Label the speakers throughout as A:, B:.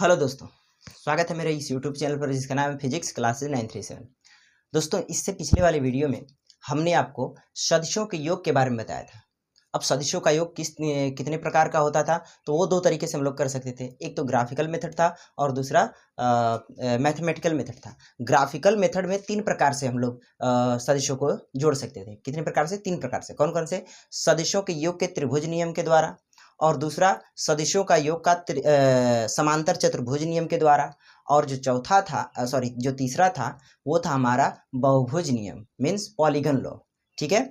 A: Hello दोस्तों, स्वागत है मेरे इस यूट्यूब चैनल पर जिसका नाम है फिजिक्स क्लासेज 937। दोस्तों, इससे पिछले वाले वीडियो में हमने आपको सदिशों के योग के बारे में बताया था। अब सदिशों का योग कितने प्रकार का होता था, तो वो दो तरीके से हम लोग कर सकते थे। एक तो ग्राफिकल मेथड था और दूसरा मैथमेटिकल मेथड था। ग्राफिकल मेथड में तीन प्रकार से हम लोग सदिशों को जोड़ सकते थे। कितने प्रकार से? तीन प्रकार से। कौन कौन से? सदिशों के योग के त्रिभुज नियम के द्वारा, और दूसरा सदिशों का योग का समांतर चतुर्भुज नियम के द्वारा, और जो चौथा था जो तीसरा था वो था हमारा बहुभुज नियम, मीन्स पॉलीगन लॉ। ठीक है,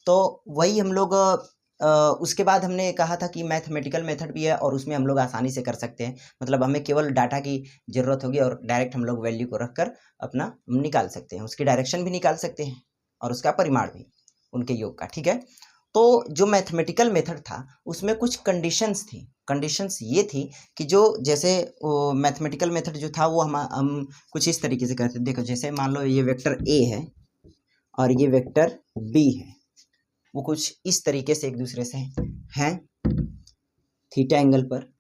A: तो वही हम लोग उसके बाद हमने कहा था कि मैथमेटिकल मेथड भी है और उसमें हम लोग आसानी से कर सकते हैं। मतलब हमें केवल डाटा की ज़रूरत होगी और डायरेक्ट हम लोग वैल्यू को रखकर अपना निकाल सकते हैं, उसकी डायरेक्शन भी निकाल सकते हैं और उसका परिमाण भी उनके योग का। ठीक है, तो जो मैथमेटिकल मेथड था उसमें कुछ कंडीशंस थी। कंडीशंस ये थी कि जो जैसे मैथमेटिकल मेथड जो था वो हम कुछ इस तरीके से करते। देखो, जैसे मान लो ये वेक्टर ए है और ये वेक्टर बी है, वो कुछ इस तरीके से एक दूसरे से हैं थीटा एंगल पर,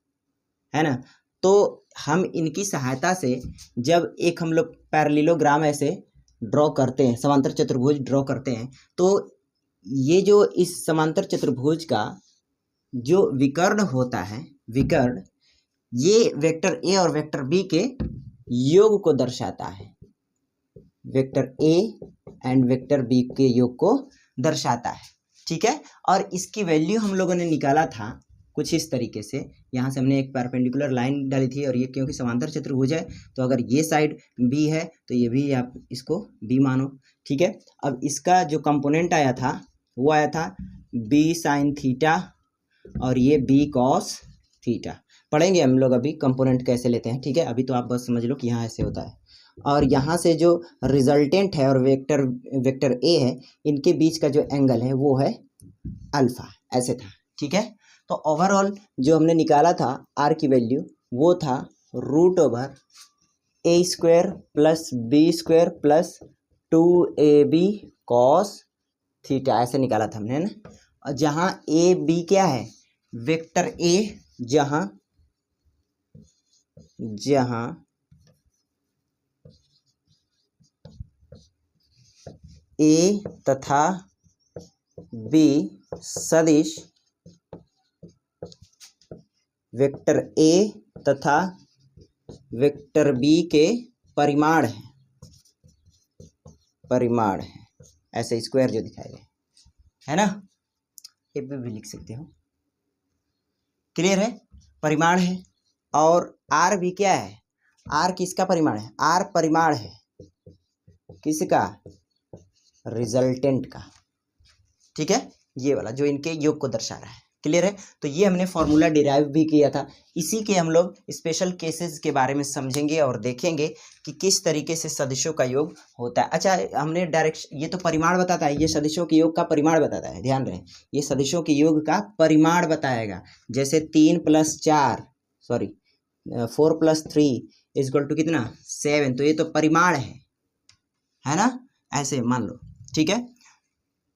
A: है ना। तो हम इनकी सहायता से जब एक हम लोग पैरेललोग्राम ऐसे ड्रॉ करते हैं, समांतर चतुर्भुज ड्रॉ करते हैं, तो ये जो इस समांतर चतुर्भुज का जो विकर्ण होता है, विकर्ण ये वेक्टर ए और वेक्टर बी के योग को दर्शाता है। Vector A and vector B के योग को दर्शाता है। ठीक है, और इसकी वैल्यू हम लोगों ने निकाला था कुछ इस तरीके से। यहाँ से हमने एक परपेंडिकुलर लाइन डाली थी और ये क्योंकि समांतर चतुर्भुज है तो अगर ये साइड बी है तो ये भी आप इसको बी मानो। ठीक है, अब इसका जो कंपोनेंट आया था वो आया था बी साइन थीटा और ये बी कॉस थीटा। पढ़ेंगे हम लोग अभी कंपोनेंट कैसे लेते हैं। ठीक है, अभी तो आप बस समझ लो कि यहाँ ऐसे होता है और यहाँ से जो रिजल्टेंट है और वेक्टर ए है, इनके बीच का जो एंगल है वो है अल्फा, ऐसे था। ठीक है, तो ओवरऑल जो हमने निकाला था आर की वैल्यू वो था √a² plus b² plus 2ab cos theta, ऐसे निकाला था हमने, है ना। और जहाँ ए बी क्या है? वेक्टर ए, जहाँ ए तथा बी सदिश वेक्टर ए तथा वेक्टर बी के परिमाण है, ऐसे स्क्वायर जो दिखाए गए, है ना। ये भी लिख सकते हो। क्लियर है? परिमाण है। और आर भी क्या है? आर किसका परिमाण है? आर परिमाण है किसका? रिजल्टेंट का। ठीक है, ये वाला जो इनके योग को दर्शा रहा है। क्लियर है? तो ये हमने फॉर्मूला डिराइव भी किया था। इसी के हम लोग स्पेशल केसेस के बारे में समझेंगे और देखेंगे कि किस तरीके से सदिशों का योग होता है। अच्छा, हमने ये तो परिमाण बताता है, ये सदिशों के योग का परिमाण बताता है। ध्यान रहे, ये सदिशों के योग का परिमाण बताएगा। जैसे 4 + 3 = कितना? 7। तो ये तो परिमाण है ना, ऐसे मान लो। ठीक है,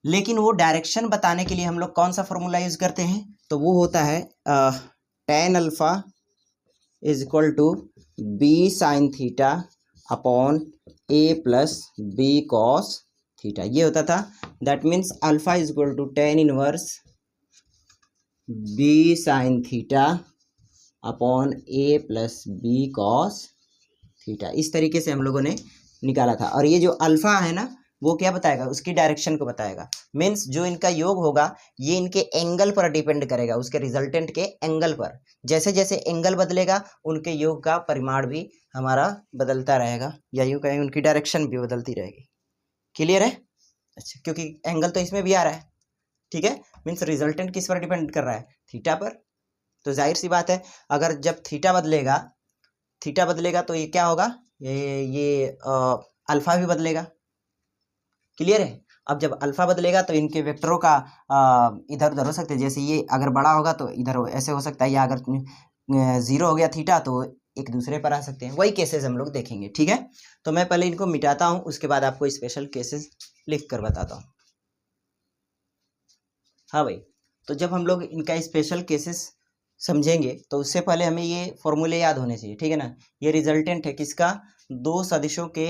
A: लेकिन वो डायरेक्शन बताने के लिए हम लोग कौन सा फॉर्मूला यूज करते हैं? तो वो होता है tan alpha = b sin theta upon a plus b cos theta, ये होता था। That means alpha = tan inverse b sin theta upon a plus b cos theta. इस तरीके से हम लोगों ने निकाला था। और ये जो अल्फा है ना, वो क्या बताएगा? उसकी डायरेक्शन को बताएगा। मीन्स जो इनका योग होगा ये इनके एंगल पर डिपेंड करेगा, उसके रिजल्टेंट के एंगल पर। जैसे जैसे एंगल बदलेगा उनके योग का परिमाण भी हमारा बदलता रहेगा, या यूं कहें उनकी डायरेक्शन भी बदलती रहेगी। क्लियर है? अच्छा, क्योंकि एंगल तो इसमें भी आ रहा है। ठीक है, मीन्स रिजल्टेंट किस पर डिपेंड कर रहा है? थीटा पर। तो जाहिर सी बात है, अगर जब थीटा बदलेगा तो ये क्या होगा? ये अल्फा भी बदलेगा। क्लियर है? अब जब अल्फा बदलेगा तो इनके वेक्टरों का इधर उधर हो सकते हैं। जैसे ये अगर बड़ा होगा तो इधर ऐसे हो सकता है, या अगर 0 हो गया थीटा तो एक दूसरे पर आ सकते हैं। वही केसेस हम लोग देखेंगे। ठीक है, तो मैं पहले इनको मिटाता हूँ, उसके बाद आपको स्पेशल केसेस लिख कर बताता हूँ। हाँ भाई, तो जब हम लोग इनका स्पेशल केसेस समझेंगे तो उससे पहले हमें ये फॉर्मूले याद होने चाहिए, ठीक है ना। ये रिजल्टेंट है किसका, दो सदिशों के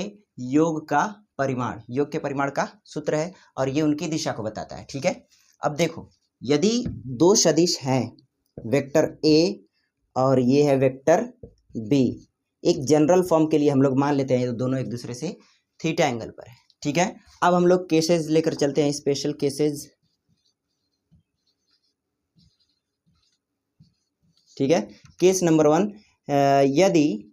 A: योग का परिमाण, योग के परिमाण का सूत्र है और ये उनकी दिशा को बताता है, ठीक है। अब देखो, यदि दो सदिश हैं, वेक्टर ए और ये है वेक्टर बी, एक जनरल फॉर्म के लिए हम लोग मान लेते हैं दोनों एक दूसरे से थीटा एंगल पर है, ठीक है। अब हम लोग केसेस लेकर चलते हैं, स्पेशल केसेस, ठीक है। केस नंबर 1, यदि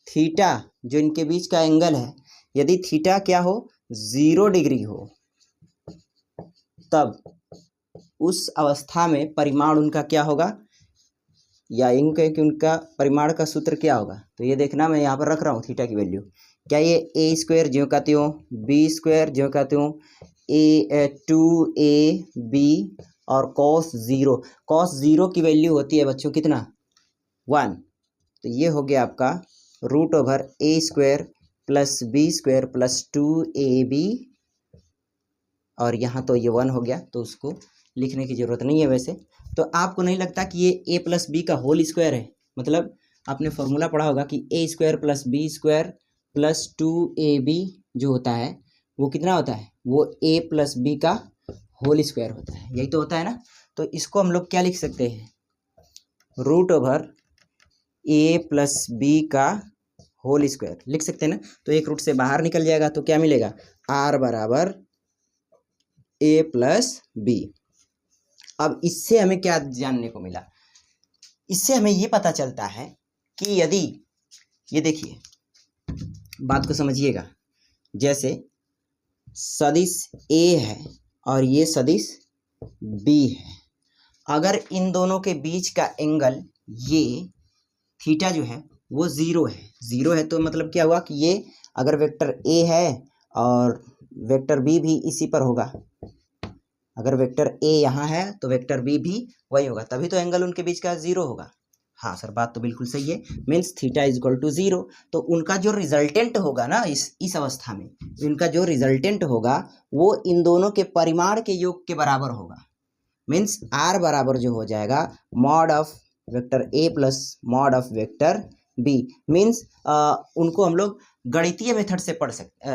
A: थीटा जो इनके बीच का एंगल है, यदि थीटा क्या हो, 0 डिग्री हो, तब उस अवस्था में परिमाण उनका क्या होगा, या इन कहे कि उनका परिमाण का सूत्र क्या होगा। तो ये देखना, मैं यहाँ पर रख रहा हूँ थीटा की वैल्यू, क्या ये ए स्क्वायर ज्यों का त्यों, बी स्क्वायर ज्यों का त्यों, ए 2ab और कॉस 0, कॉस 0 की वैल्यू होती है बच्चों कितना, 1। तो ये हो गया आपका √a² plus b² plus 2ab, और यहाँ तो ये 1 हो गया, तो उसको लिखने की ज़रूरत नहीं है वैसे। तो आपको नहीं लगता कि ये a प्लस बी का होल स्क्वायर है, मतलब आपने फॉर्मूला पढ़ा होगा कि a² plus b² plus 2ab जो होता है वो कितना होता है, वो a प्लस बी का होल स्क्वायर होता है, यही तो होता है ना। तो इसको हम लोग क्या लिख सकते हैं, √a प्लस बी का होल स्क्वायर लिख सकते हैं ना। तो एक रूट से बाहर निकल जाएगा तो क्या मिलेगा, r बराबर a प्लस बी। अब इससे हमें क्या जानने को मिला, इससे हमें ये पता चलता है कि यदि, ये देखिए बात को समझिएगा, जैसे सदिश A है और ये सदिश B है, अगर इन दोनों के बीच का एंगल ये थीटा जो है वो 0 है, 0 है तो मतलब क्या हुआ कि ये अगर वेक्टर A है और वेक्टर B भी इसी पर होगा, अगर वेक्टर A यहाँ है तो वेक्टर B भी वही होगा, तभी तो एंगल उनके बीच का 0 होगा। हाँ सर, बात तो बिल्कुल सही है, means theta is equal to 0। तो उनका जो रिजल्टेंट होगा ना इस अवस्था में, इनका जो रिजल्टेंट होगा वो इन दोनों के परिमाण के योग के बराबर होगा, मीन्स r बराबर जो हो जाएगा mod of vector A plus mod of vector B। Means उनको हम लोग गणितीय मेथड से पढ़ सकते,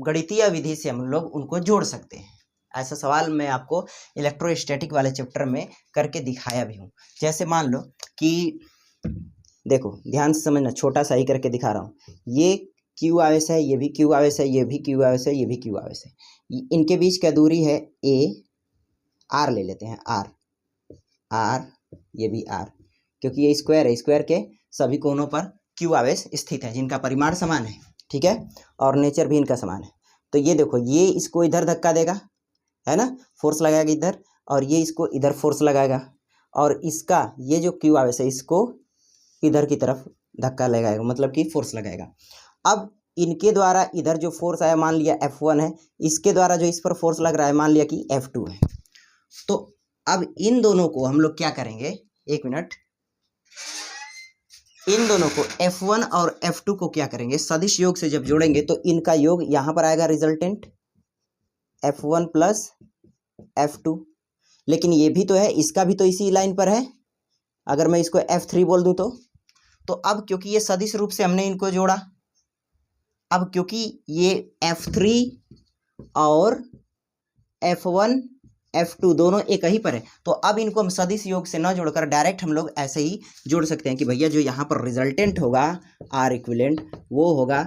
A: गणितीय विधि से हम लोग उनको जोड़ सकते हैं। ऐसा सवाल मैं आपको इलेक्ट्रोस्टैटिक वाले चैप्टर में करके दिखाया भी हूँ। जैसे मान लो कि देखो ध्यान से समझना, छोटा सा ही करके दिखा रहा हूँ, ये क्यू आवेश है, ये भी क्यू आवेश है, ये भी क्यू आवेश है, ये भी क्यू आवेश है, इनके बीच क्या दूरी है a, r ले लेते हैं, r, ये भी r, क्योंकि ये स्क्वायर है, स्क्वायर के सभी कोनों पर क्यू आवेश स्थित है जिनका परिमाण समान है, ठीक है, और नेचर भी इनका समान है। तो ये देखो, ये इसको इधर धक्का देगा, है ना, फोर्स लगाएगा इधर, और ये इसको इधर फोर्स लगाएगा, और इसका ये जो क्यू आवेश है इसको इधर की तरफ धक्का लगाएगा, मतलब कि फोर्स लगाएगा। अब इनके द्वारा इधर जो फोर्स आया मान लिया F1 है, इसके द्वारा जो इस पर फोर्स लग रहा है मान लिया कि F2 है। तो अब इन दोनों को हम लोग क्या करेंगे, एक मिनट, इन दोनों को F1 और F2 को क्या करेंगे, सदिश योग से जब जोड़ेंगे तो इनका योग यहाँ पर आएगा, रिजल्टेंट F1 प्लस F2, लेकिन ये भी तो है, इसका भी तो इसी लाइन पर है, अगर मैं इसको F3 बोल दूं तो अब क्योंकि ये सदिश रूप से हमने इनको जोड़ा, अब क्योंकि ये F3 और F1 F2 दोनों एक ही पर है, तो अब इनको हम सदिश योग से न जोड़कर डायरेक्ट हम लोग ऐसे ही जोड़ सकते हैं कि भैया जो यहाँ पर रिजल्टेंट होगा R इक्विवेलेंट वो होगा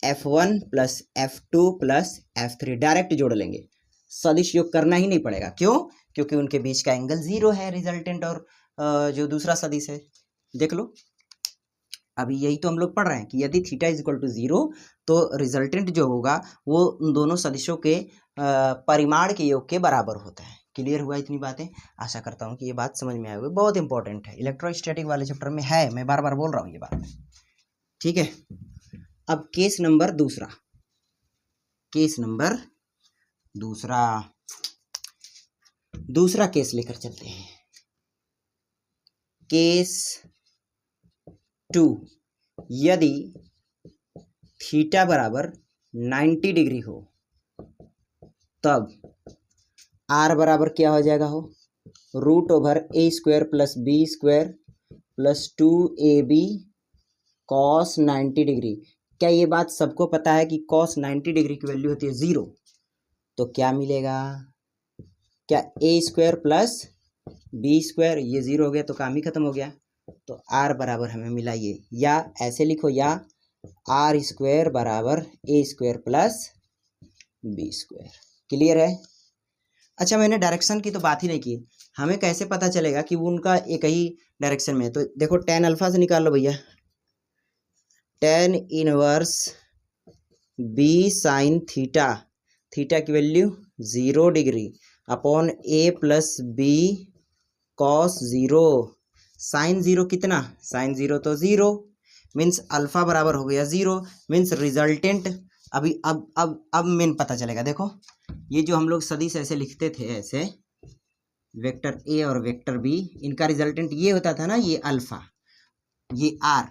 A: F1 plus F2 plus F3, direct जोड़ लेंगे, सदिश योग करना ही नहीं पड़ेगा। क्यों, क्योंकि उनके बीच का एंगल 0 है, रिजल्टेंट और जो दूसरा सदिश है। देख लो, अभी यही तो हम लोग पढ़ रहे हैं कि यदि थीटा इज इक्वल टू 0 तो रिजल्टेंट जो होगा वो उन दोनों सदिशों के परिमाण के योग के बराबर होता है। क्लियर हुआ इतनी बातें, आशा करता हूँ कि ये बात समझ में आई होगी, बहुत इंपॉर्टेंट है, इलेक्ट्रोस्टैटिक वाले चैप्टर में है, मैं बार बार बोल रहा हूँ ये बात, ठीक है। अब केस नंबर दूसरा, केस नंबर दूसरा केस लेकर चलते हैं। केस 2, यदि थीटा बराबर 90 डिग्री हो तब r बराबर क्या हो जाएगा, हो root over A square plus B square plus 2ab cos 90 degree. क्या ये बात सबको पता है कि कॉस 90 डिग्री की वैल्यू होती है 0? तो क्या मिलेगा, क्या ए स्क्वायर प्लस बी स्क्वायर, ये 0 हो गया तो काम ही खत्म हो गया। तो आर बराबर हमें मिला ये, या ऐसे लिखो, या आर स्क्वायर बराबर A square plus B square. Clear है? अच्छा, मैंने डायरेक्शन की तो बात ही नहीं की, हमें कैसे पता चलेगा कि वो उनका एक ही डायरेक्शन में है? तो देखो टेन अल्फा से निकाल लो भैया, tan inverse B sine theta, theta की value 0 degree upon A plus B cos 0, sine 0 कितना, साइन 0 तो 0, मीन्स अल्फा बराबर हो गया 0, मीन्स रिजल्टेंट। अभी अब मेन पता चलेगा। देखो ये जो हम लोग सदिश ऐसे लिखते थे, ऐसे वेक्टर ए और वेक्टर बी, इनका रिजल्टेंट ये होता था ना, ये अल्फा, ये आर।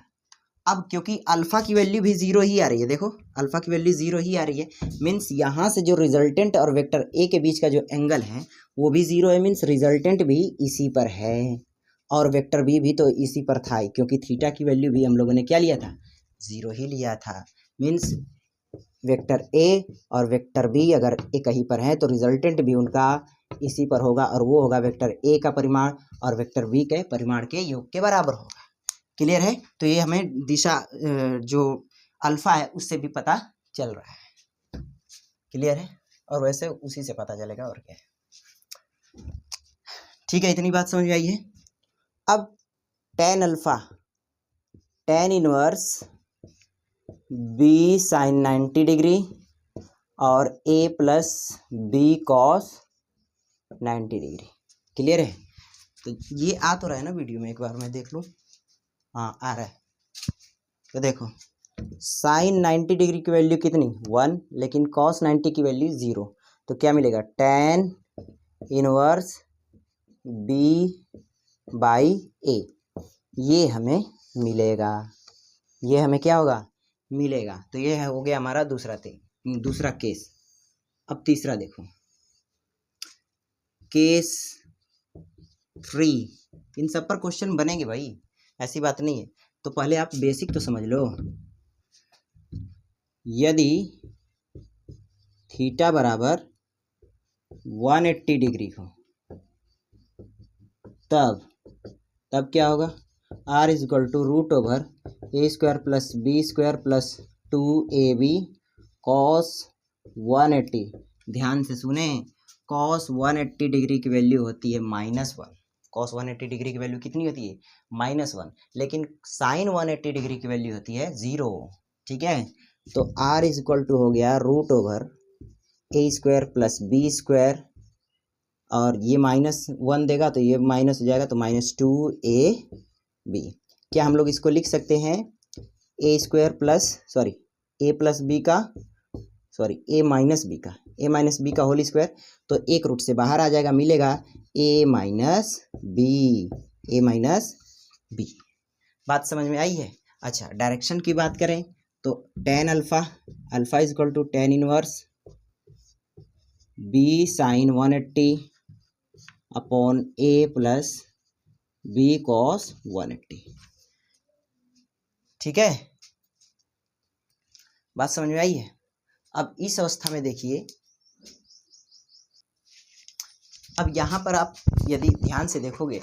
A: अब क्योंकि अल्फा की वैल्यू भी 0 ही आ रही है, देखो अल्फा की वैल्यू 0 ही आ रही है, मीन्स यहाँ से जो रिजल्टेंट और वेक्टर ए के बीच का जो एंगल है वो भी 0 है, मीन्स रिजल्टेंट भी इसी पर है, और वेक्टर बी भी तो इसी पर था, क्योंकि थीटा की वैल्यू भी हम लोगों ने क्या लिया था, 0 ही लिया था। मीन्स वेक्टर ए और वेक्टर बी अगर एक ही पर है तो रिजल्टेंट भी उनका इसी पर होगा, और वो होगा वेक्टर ए का परिमाण और वेक्टर बी के परिमाण के योग के बराबर होगा। क्लियर है? तो ये हमें दिशा जो अल्फा है उससे भी पता चल रहा है। क्लियर है? और वैसे उसी से पता चलेगा, और क्या है। ठीक है, इतनी बात समझ में आई है। अब tan alpha, tan inverse B sine 90 degree और A plus B cos 90 degree. Clear है? तो ये आ तो रहा है ना वीडियो में, एक बार मैं देख लूँ। हाँ आ रहा है। तो देखो साइन 90 डिग्री की वैल्यू कितनी, 1, लेकिन कॉस 90 की वैल्यू 0। तो क्या मिलेगा, टेन इनवर्स बी बाई ए, ये हमें मिलेगा, ये हमें क्या होगा, मिलेगा। तो ये हो गया हमारा दूसरा केस। अब तीसरा देखो, केस 3। इन सब पर क्वेश्चन बनेंगे भाई, ऐसी बात नहीं है। तो पहले आप बेसिक तो समझ लो। यदि थीटा बराबर 180 डिग्री हो तब क्या होगा, R is equal to root over A square plus B square plus 2ab cos 180। ध्यान से सुने, कॉस 180 डिग्री की वैल्यू होती है -1। कॉस 180 डिग्री की वैल्यू कितनी होती है, -1, लेकिन साइन 180 डिग्री की वैल्यू होती है 0। ठीक है? तो आर इज इक्वल टू हो गया root over A square plus B square, और ये -1 देगा तो ये माइनस हो जाएगा, तो -2ab। क्या हम लोग इसको लिख सकते हैं, ए स्क्वायर प्लस ए प्लस बी का ए माइनस बी का होल स्क्वायर, तो एक रूट से बाहर आ जाएगा, मिलेगा ए माइनस बी। बात समझ में आई है? अच्छा, डायरेक्शन की बात करें तो tan alpha is equal to tan inverse B sine 180 upon A plus B cos 180। ठीक है, बात समझ में आई है? अब इस अवस्था में देखिए, अब यहाँ पर आप यदि ध्यान से देखोगे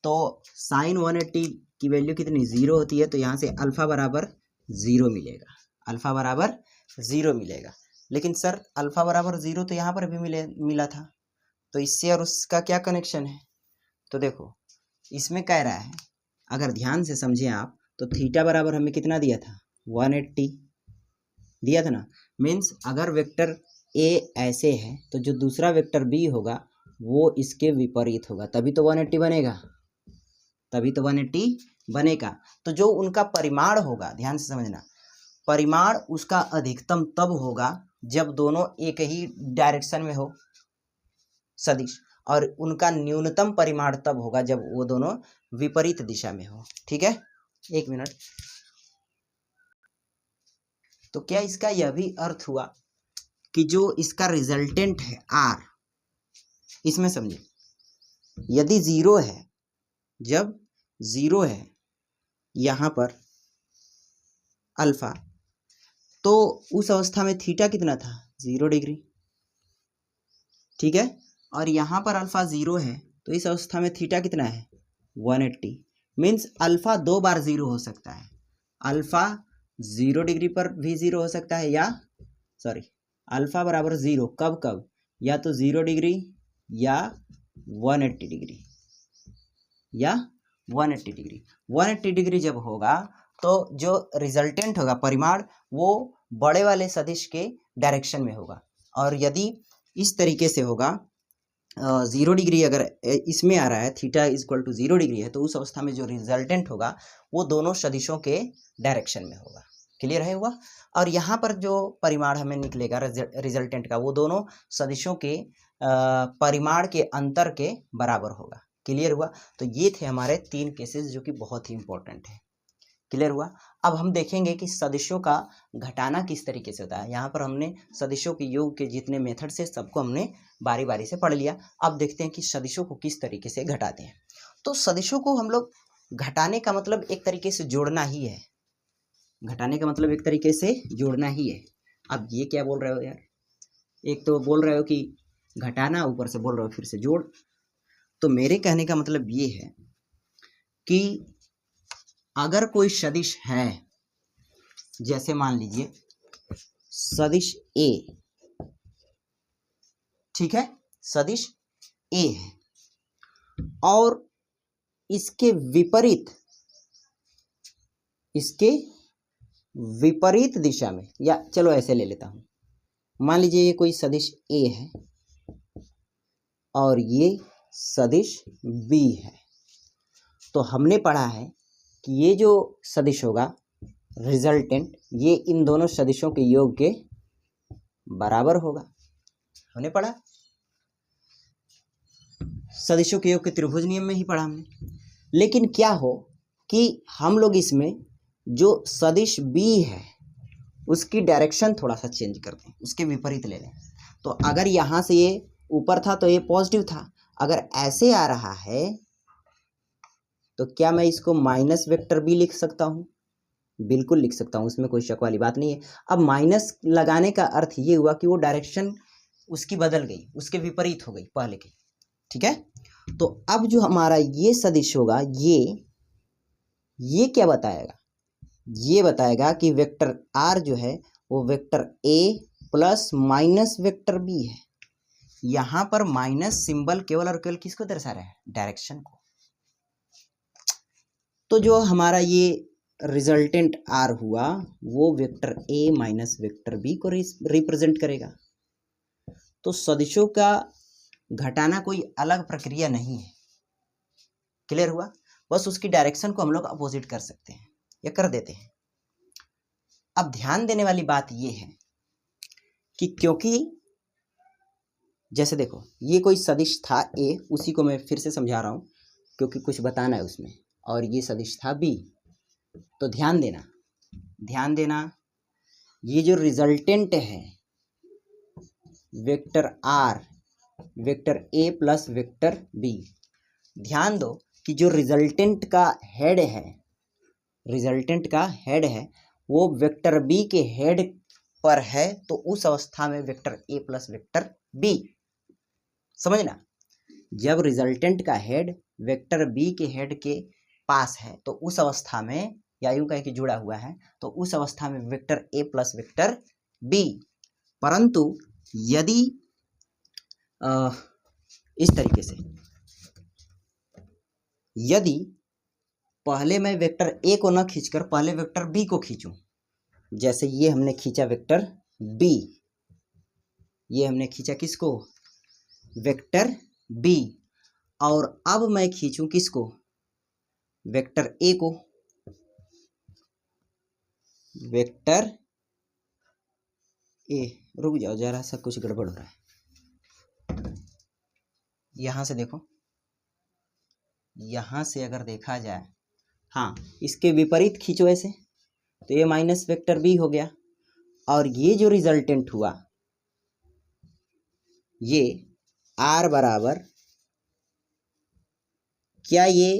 A: तो साइन 180 की वैल्यू कितनी, 0 होती है, तो यहाँ से अल्फा बराबर 0 मिलेगा। लेकिन सर अल्फा बराबर 0 तो यहाँ पर भी मिला था, तो इससे और उसका क्या कनेक्शन है? तो देखो इसमें कह रहा है, अगर ध्यान से समझें आप, तो थीटा बराबर हमें कितना दिया था, 180 दिया था ना। मीन्स अगर वेक्टर ए ऐसे है तो जो दूसरा वेक्टर बी होगा वो इसके विपरीत होगा, तभी तो 180 बनेगा। तो जो उनका परिमाण होगा, ध्यान से समझना, परिमाण उसका अधिकतम तब होगा जब दोनों एक ही डायरेक्शन में हो सदिश, और उनका न्यूनतम परिमाण तब होगा जब वो दोनों विपरीत दिशा में हो। ठीक है, एक मिनट। तो क्या इसका यह भी अर्थ हुआ कि जो इसका रिजल्टेंट है आर, इसमें समझिए यदि जीरो है, जब जीरो है यहाँ पर अल्फा, तो उस अवस्था में थीटा कितना था, 0 डिग्री, ठीक है। और यहाँ पर अल्फा जीरो है तो इस अवस्था में थीटा कितना है, 180। मीन्स अल्फा 2 बार जीरो हो सकता है, अल्फा 0 डिग्री पर भी जीरो हो सकता है, या सॉरी अल्फा बराबर जीरो कब कब, या तो 0 डिग्री या 180 डिग्री, या 180 डिग्री। 180 डिग्री जब होगा तो जो रिजल्टेंट होगा परिमाण वो बड़े वाले सदिश के डायरेक्शन में होगा। और यदि इस तरीके से होगा 0 डिग्री अगर इसमें आ रहा है, theta is equal to 0 degree है, तो उस अवस्था में जो रिजल्टेंट होगा वो दोनों सदिशों के डायरेक्शन में होगा। क्लियर है हुआ। और यहाँ पर जो परिमाण हमें निकलेगा रिजल्टेंट का वो दोनों सदिशों के परिमाण के अंतर के बराबर होगा। क्लियर हुआ। तो ये थे हमारे 3 केसेस जो कि बहुत ही इंपॉर्टेंट है। क्लियर हुआ। अब हम देखेंगे कि सदिशों का घटाना किस तरीके से होता है। यहाँ पर हमने सदिशों के योग के जितने मेथड से सबको हमने बारी बारी से पढ़ लिया। अब देखते हैं कि सदिशों को किस तरीके से घटाते हैं। तो सदिशों को हम लोग घटाने का मतलब एक तरीके से जोड़ना ही है। घटाने का मतलब एक तरीके से जोड़ना ही है। अब ये क्या बोल रहे हो यार, एक तो बोल रहे हो कि घटाना, ऊपर से बोल रहे हो फिर से जोड़। तो मेरे कहने का मतलब ये है कि अगर कोई सदिश है, जैसे मान लीजिए सदिश ए, ठीक है, सदिश ए है और इसके विपरीत दिशा में, या चलो ऐसे ले लेता हूं, मान लीजिए ये कोई सदिश ए है और ये सदिश बी है। तो हमने पढ़ा है कि ये जो सदिश होगा रिजल्टेंट, ये इन दोनों सदिशों के योग के बराबर होगा। हमने पढ़ा सदिशों के योग के त्रिभुज नियम में ही पढ़ा हमने। लेकिन क्या हो कि हम लोग इसमें जो सदिश बी है उसकी डायरेक्शन थोड़ा सा चेंज कर दें, उसके विपरीत ले लें। तो अगर यहाँ से ये ऊपर था तो ये पॉजिटिव था, अगर ऐसे आ रहा है तो क्या मैं इसको माइनस वेक्टर बी लिख सकता हूँ? बिल्कुल लिख सकता हूँ, उसमें कोई शक वाली बात नहीं है। अब माइनस लगाने का अर्थ ये हुआ कि वो डायरेक्शन उसकी बदल गई, उसके विपरीत हो गई पहले की, ठीक है। तो अब जो हमारा ये सदिश होगा, ये क्या बताएगा? ये बताएगा कि वेक्टर आर जो है वो vector A plus minus vector B है। यहाँ पर माइनस सिंबल केवल और केवल किसको दर्शा रहा है? डायरेक्शन को। तो जो हमारा ये रिजल्टेंट आर हुआ वो vector A minus vector B को रिप्रेजेंट करेगा। तो सदिशों का घटाना कोई अलग प्रक्रिया नहीं है। क्लियर हुआ। बस उसकी डायरेक्शन को हम लोग अपोजिट कर सकते हैं या कर देते हैं। अब ध्यान देने वाली बात ये है कि क्योंकि जैसे देखो ये कोई सदिश था ए, उसी को मैं फिर से समझा रहा हूँ क्योंकि कुछ बताना है उसमें, और ये सदिश था बी। तो ध्यान देना ये जो रिजल्टेंट है vector R vector A plus vector B, ध्यान दो कि जो रिजल्टेंट का हेड है वो वेक्टर बी के हेड पर है। तो उस अवस्था में vector A plus vector B, समझना, जब रिजल्टेंट का हेड वेक्टर बी के हेड के पास है तो उस अवस्था में, या यूं कहें कि जुड़ा हुआ है, तो उस अवस्था में vector A plus vector B. परंतु यदि इस तरीके से, यदि पहले मैं वेक्टर ए को न खींचकर पहले वेक्टर बी को खींचूं, जैसे ये हमने खींचा वेक्टर बी, ये हमने खींचा किसको? Vector B. और अब मैं खींचूं किसको? वेक्टर ए को। वेक्टर ए, रुक जाओ जरा सा, कुछ गड़बड़ हो रहा है। यहां से देखो, यहां से अगर देखा जाए, हाँ इसके विपरीत खींचो ऐसे, तो ये माइनस वेक्टर बी हो गया। और ये जो रिजल्टेंट हुआ, ये आर बराबर क्या ये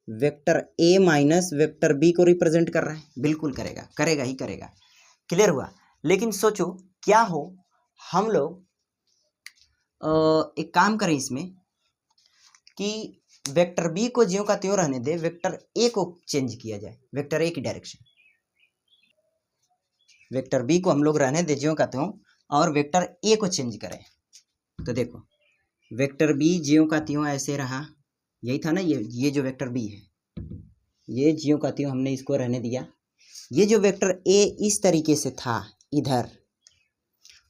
A: vector A minus vector B को रिप्रेजेंट कर रहा है? बिल्कुल करेगा, करेगा ही करेगा। क्लियर हुआ। लेकिन सोचो क्या हो, हम लोग एक काम करें इसमें कि वेक्टर बी को ज्यों का त्यों रहने दे, वेक्टर ए को चेंज किया जाए, वेक्टर ए की डायरेक्शन। वेक्टर बी को हम लोग रहने दे ज्यों का त्यों और वेक्टर ए को चेंज करें। तो देखो वेक्टर बी ज्यों का त्यों ऐसे रहा, यही था ना, ये जो वेक्टर बी है ये ज्यों का त्यों हमने इसको रहने दिया। ये जो वेक्टर ए इस तरीके से था इधर,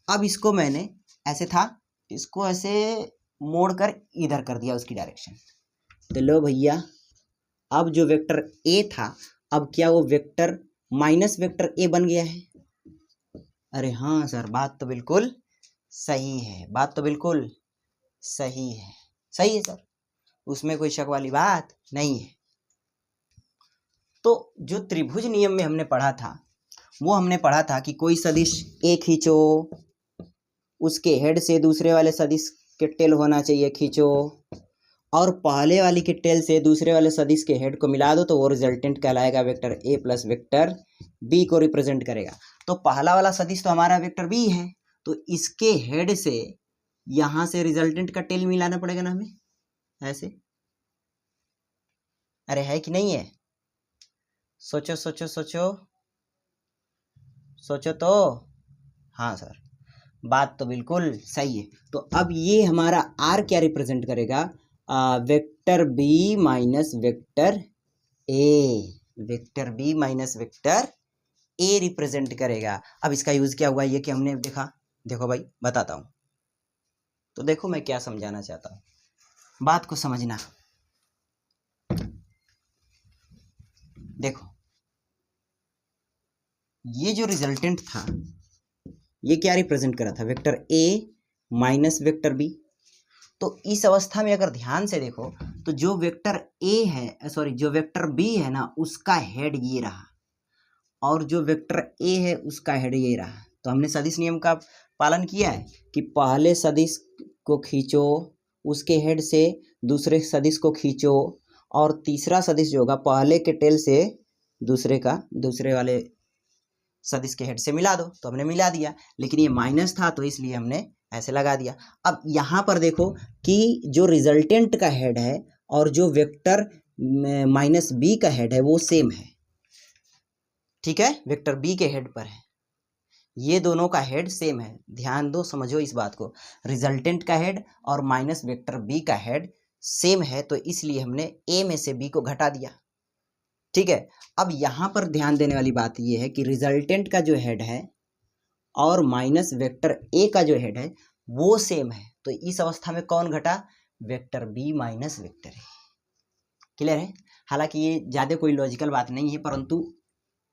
A: अब इसको मैंने ऐसे था, इसको ऐसे मोड़कर इधर कर दिया उसकी डायरेक्शन। तो लो भैया, अब जो वेक्टर ए था, अब क्या वो वेक्टर माइनस वेक्टर ए बन गया है? अरे हाँ सर, बात तो बिल्कुल सही है, बात तो बिल्कुल सही है, सही है सर, उसमें कोई शक वाली बात नहीं है। तो जो त्रिभुज नियम में हमने पढ़ा था, वो हमने पढ़ा था कि कोई सदिश ए खींचो, उसके हेड से दूसरे वाले सदिश के टेल होना चाहिए खींचो, और पहले वाली के टेल से दूसरे वाले सदिश के हेड को मिला दो, तो वो रिजल्टेंट कहलाएगा vector A plus vector B को रिप्रेजेंट करेगा। तो पहला वाला सदिश तो हमारा वेक्टर बी है, तो इसके हेड से यहां से रिजल्टेंट का टेल मिलाना पड़ेगा ना हमें, ऐसे। अरे है कि नहीं है? सोचो सोचो सोचो सोचो तो। हाँ सर, बात तो बिल्कुल सही है। तो अब ये हमारा आर क्या रिप्रेजेंट करेगा? Vector B minus vector A, vector B minus vector A represent करेगा। अब इसका यूज क्या हुआ ये कि हमने देखा, देखो भाई बताता हूं। तो देखो मैं क्या समझाना चाहता हूं, बात को समझना। देखो ये जो रिजल्टेंट था ये क्या रिप्रेजेंट कर रहा था? Vector A minus vector B. तो इस अवस्था में अगर ध्यान से देखो तो जो वेक्टर ए है, सॉरी जो वेक्टर बी है ना, उसका हेड ये रहा, और जो वेक्टर ए है उसका हेड ये रहा। तो हमने सदिश नियम का पालन किया है कि पहले सदिश को खींचो, उसके हेड से दूसरे सदिश को खींचो, और तीसरा सदिश जो होगा पहले के टेल से दूसरे वाले सदिश के हेड से मिला दो। तो हमने मिला दिया, लेकिन ये माइनस था तो इसलिए हमने ऐसे लगा दिया। अब यहाँ पर देखो कि जो रिजल्टेंट का हेड है और जो वेक्टर माइनस बी का हेड है वो सेम है, ठीक है, वेक्टर बी के हेड पर है, ये दोनों का हेड सेम है। ध्यान दो, समझो इस बात को, रिजल्टेंट का हेड और माइनस वेक्टर बी का हेड सेम है, तो इसलिए हमने ए में से बी को घटा दिया, ठीक है। अब यहाँ पर ध्यान देने वाली बात यह है कि रिजल्टेंट का जो हेड है और माइनस वेक्टर ए का जो हेड है वो सेम है, तो इस अवस्था में कौन घटा? Vector B minus vector A. Clear है? हालांकि ये ज़्यादा कोई लॉजिकल बात नहीं है, परंतु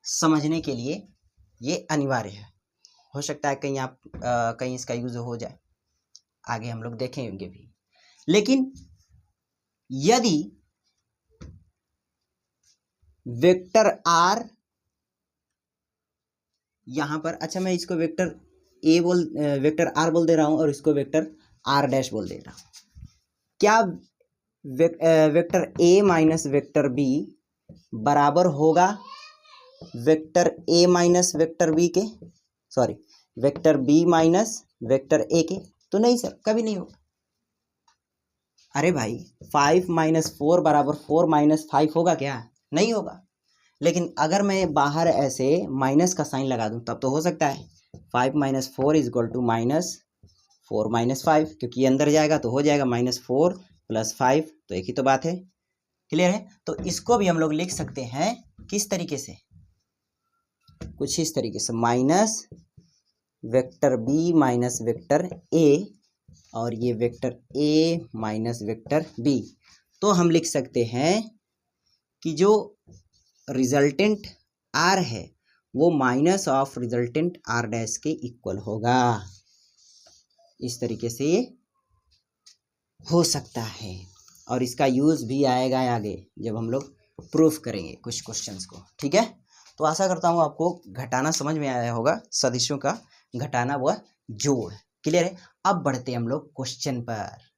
A: समझने के लिए ये अनिवार्य है। हो सकता है कहीं इसका यूज हो जाए, आगे हम लोग देखेंगे भी। लेकिन यदि वेक्टर आर यहां पर, अच्छा मैं इसको वेक्टर आर बोल दे रहा हूं और इसको वेक्टर आर डैश बोल दे रहा हूं। क्या vector A minus vector B बराबर होगा vector A minus vector B के, sorry vector B minus vector A के? तो नहीं सर, कभी नहीं होगा। अरे भाई 5 माइनस 4 बराबर 4 माइनस 5 होगा क्या? नहीं होगा। लेकिन अगर मैं बाहर ऐसे माइनस का साइन लगा दूं तब तो हो सकता है। 5 minus 4 is equal to minus 4 minus 5, क्योंकि ये अंदर जाएगा तो हो जाएगा माइनस 4 प्लस 5, तो एक ही तो बात है। क्लियर है? तो इसको भी हम लोग लिख सकते हैं किस तरीके से? कुछ इस तरीके से, minus vector B minus vector A, और ये vector A minus vector B. तो हम लिख सकते हैं कि जो रिजल्टेंट आर है वो minus of resultant R dash के इक्वल होगा। इस तरीके से हो सकता है, और इसका यूज भी आएगा आगे जब हम लोग प्रूफ करेंगे कुछ क्वेश्चंस को, ठीक है। तो आशा करता हूँ आपको घटाना समझ में आया होगा, सदिशों का घटाना व जोड़। क्लियर है? अब बढ़ते हैं हम लोग क्वेश्चन पर।